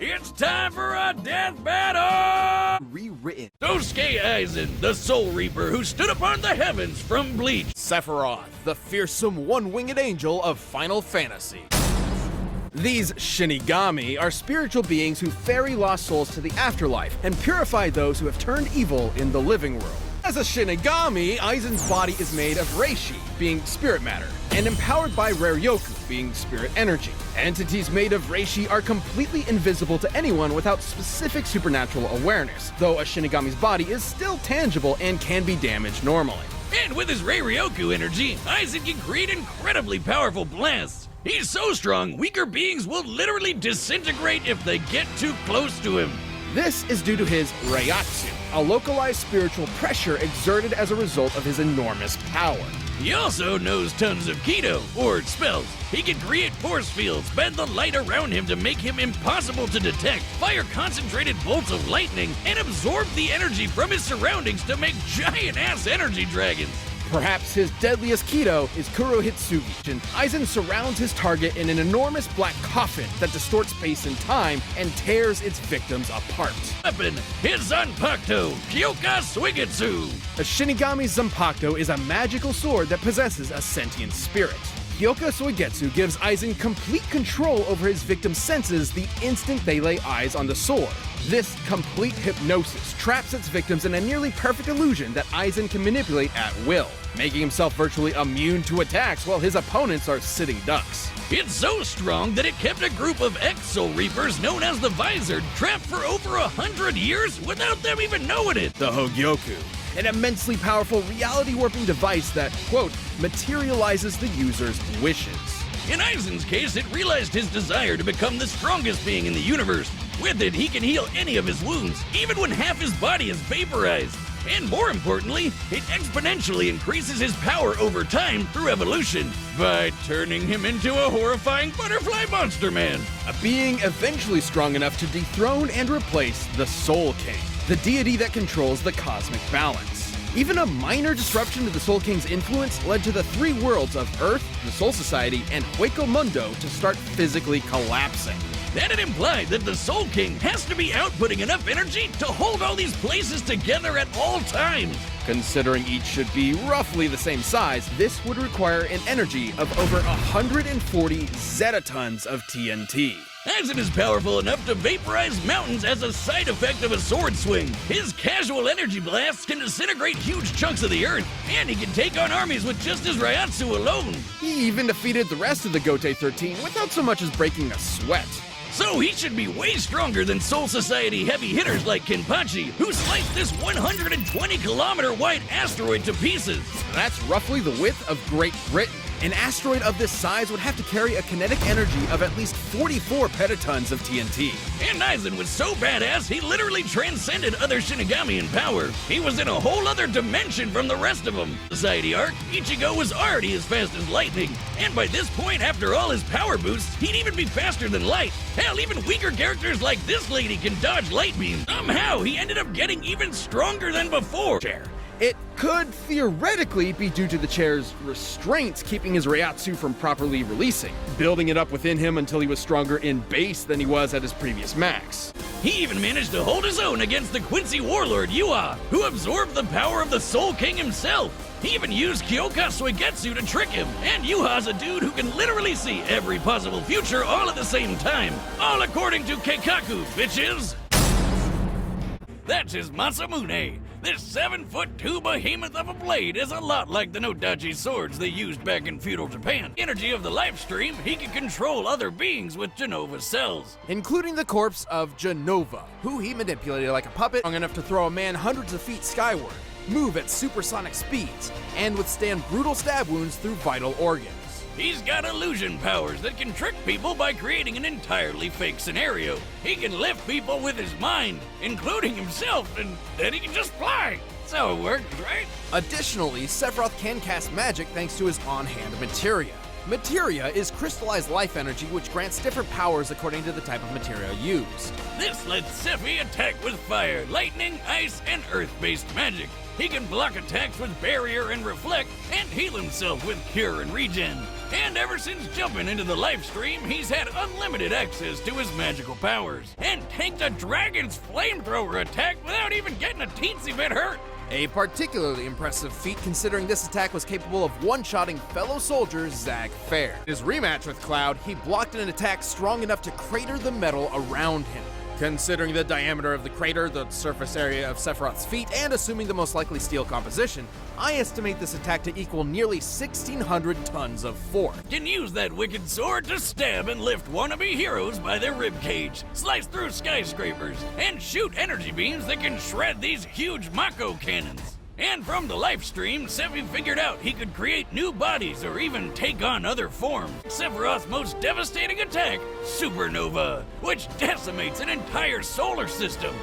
It's time for a death battle! Rewritten. Dosuke Aizen, the Soul Reaper who stood upon the heavens from Bleach. Sephiroth, the fearsome one-winged angel of Final Fantasy. These Shinigami are spiritual beings who ferry lost souls to the afterlife and purify those who have turned evil in the living world. As a Shinigami, Aizen's body is made of Reishi, being spirit matter, and empowered by Raryoku, being spirit energy. Entities made of Reishi are completely invisible to anyone without specific supernatural awareness, though a Shinigami's body is still tangible and can be damaged normally. And with his Raryoku energy, Aizen can create incredibly powerful blasts. He's so strong, weaker beings will literally disintegrate if they get too close to him. This is due to his Reiatsu, a localized spiritual pressure exerted as a result of his enormous power. He also knows tons of Kido, or spells. He can create force fields, bend the light around him to make him impossible to detect, fire concentrated bolts of lightning, and absorb the energy from his surroundings to make giant-ass energy dragons. Perhaps his deadliest Kido is Kurohitsugi, and Aizen surrounds his target in an enormous black coffin that distorts space and time and tears its victims apart. Weapon, his Zanpakuto, Kyoka Suigetsu. A Shinigami Zanpakuto is a magical sword that possesses a sentient spirit. Kyoka Suigetsu gives Aizen complete control over his victim's senses the instant they lay eyes on the sword. This complete hypnosis traps its victims in a nearly perfect illusion that Aizen can manipulate at will, making himself virtually immune to attacks while his opponents are sitting ducks. It's so strong that it kept a group of ex-Soul Reapers known as the Visor trapped for over 100 years without them even knowing it. The Hogyoku, an immensely powerful reality-warping device that, quote, materializes the user's wishes. In Aizen's case, it realized his desire to become the strongest being in the universe. With it, he can heal any of his wounds, even when half his body is vaporized. And more importantly, it exponentially increases his power over time through evolution by turning him into a horrifying butterfly monster man. A being eventually strong enough to dethrone and replace the Soul King, the deity that controls the cosmic balance. Even a minor disruption to the Soul King's influence led to the three worlds of Earth, the Soul Society, and Hueco Mundo to start physically collapsing. That it implied that the Soul King has to be outputting enough energy to hold all these places together at all times. Considering each should be roughly the same size, this would require an energy of over 140 zetatons of TNT. Aizen is powerful enough to vaporize mountains as a side effect of a sword swing. His casual energy blasts can disintegrate huge chunks of the earth, and he can take on armies with just his Reiatsu alone. He even defeated the rest of the Gote 13 without so much as breaking a sweat. So he should be way stronger than Soul Society heavy hitters like Kenpachi, who sliced this 120-kilometer wide asteroid to pieces. That's roughly the width of Great Britain. An asteroid of this size would have to carry a kinetic energy of at least 44 petatons of TNT. And Aizen was so badass, he literally transcended other Shinigami in power. He was in a whole other dimension from the rest of them. Society arc, Ichigo was already as fast as lightning. And by this point, after all his power boosts, he'd even be faster than light. Hell, even weaker characters like this lady can dodge light beams. Somehow, he ended up getting even stronger than before. It could theoretically be due to the chair's restraints keeping his Reiatsu from properly releasing, building it up within him until he was stronger in base than he was at his previous max. He even managed to hold his own against the Quincy warlord Yua, who absorbed the power of the Soul King himself. He even used Kyoka Suigetsu to trick him, and Yuha's a dude who can literally see every possible future all at the same time. All according to Keikaku, bitches! That's his Masamune. This 7'2" behemoth of a blade is a lot like the Nodachi swords they used back in feudal Japan. Energy of the life stream, he can control other beings with Genova's cells. Including the corpse of Genova, who he manipulated like a puppet, strong enough to throw a man hundreds of feet skyward, move at supersonic speeds, and withstand brutal stab wounds through vital organs. He's got illusion powers that can trick people by creating an entirely fake scenario. He can lift people with his mind, including himself, and then he can just fly. That's how it works, right? Additionally, Sephiroth can cast magic thanks to his on-hand materia. Materia is crystallized life energy which grants different powers according to the type of materia used. This lets Sephi attack with fire, lightning, ice, and earth-based magic. He can block attacks with barrier and reflect, and heal himself with cure and regen. And ever since jumping into the live stream, he's had unlimited access to his magical powers, and tanked a dragon's flamethrower attack without even getting a teensy bit hurt. A particularly impressive feat considering this attack was capable of one-shotting fellow soldier Zack Fair. In his rematch with Cloud, he blocked an attack strong enough to crater the metal around him. Considering the diameter of the crater, the surface area of Sephiroth's feet, and assuming the most likely steel composition, I estimate this attack to equal nearly 1,600 tons of force. Can use that wicked sword to stab and lift wannabe heroes by their ribcage, slice through skyscrapers, and shoot energy beams that can shred these huge Mako cannons. And from the live stream, Sephi figured out he could create new bodies or even take on other forms. Sephiroth's most devastating attack, Supernova, which decimates an entire solar system.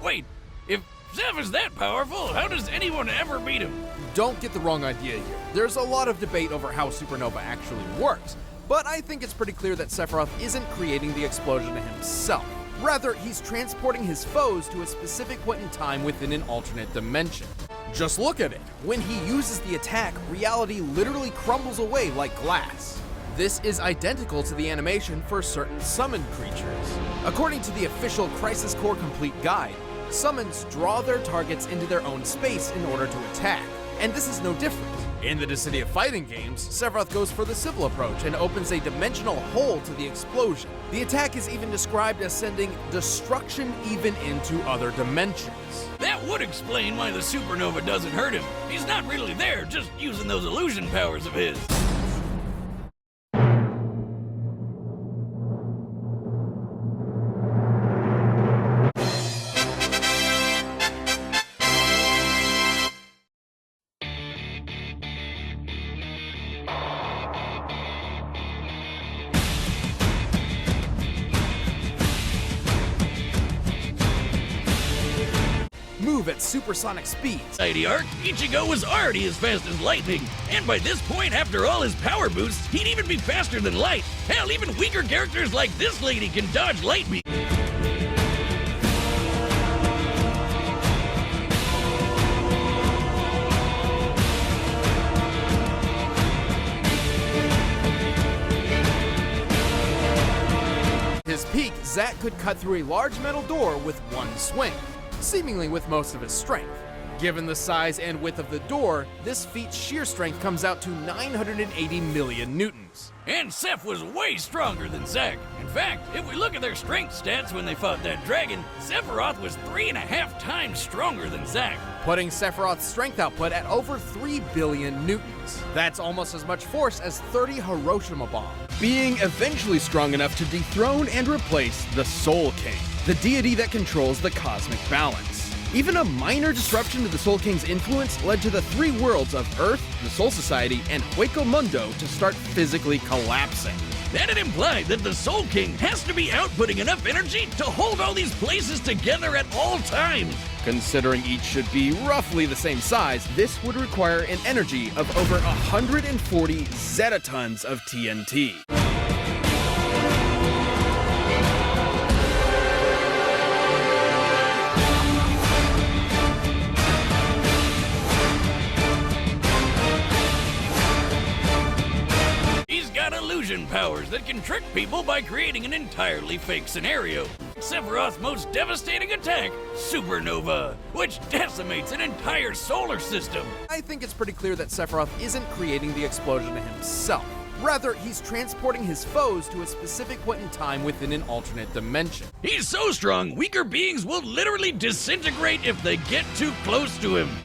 Wait, if Seph is that powerful, how does anyone ever beat him? Don't get the wrong idea here. There's a lot of debate over how Supernova actually works, but I think it's pretty clear that Sephiroth isn't creating the explosion himself. Rather, he's transporting his foes to a specific point in time within an alternate dimension. Just look at it. When he uses the attack, reality literally crumbles away like glass. This is identical to the animation for certain summoned creatures. According to the official Crisis Core Complete Guide, summons draw their targets into their own space in order to attack, and this is no different. In the Dissidia fighting games, Sephiroth goes for the civil approach and opens a dimensional hole to the explosion. The attack is even described as sending destruction even into other dimensions. That would explain why the supernova doesn't hurt him. He's not really there, just using those illusion powers of his. Move at supersonic speeds. Mighty Arc, Ichigo was already as fast as lightning, and by this point, after all his power boosts, he'd even be faster than light. Hell, even weaker characters like this lady can dodge light beam. His peak, Zack could cut through a large metal door with one swing, seemingly with most of his strength. Given the size and width of the door, this feat's sheer strength comes out to 980 million newtons. And Seph was way stronger than Zack. In fact, if we look at their strength stats when they fought that dragon, Sephiroth was 3.5 times stronger than Zack, putting Sephiroth's strength output at over 3 billion newtons. That's almost as much force as 30 Hiroshima bombs. Being eventually strong enough to dethrone and replace the Soul King, the deity that controls the cosmic balance. Even a minor disruption to the Soul King's influence led to the three worlds of Earth, the Soul Society, and Hueco Mundo to start physically collapsing. That'd imply that the Soul King has to be outputting enough energy to hold all these places together at all times. Considering each should be roughly the same size, this would require an energy of over 140 zetatons of TNT. Illusion powers that can trick people by creating an entirely fake scenario. Sephiroth's most devastating attack, Supernova, which decimates an entire solar system. I think it's pretty clear that Sephiroth isn't creating the explosion himself. Rather, he's transporting his foes to a specific point in time within an alternate dimension. He's so strong, weaker beings will literally disintegrate if they get too close to him.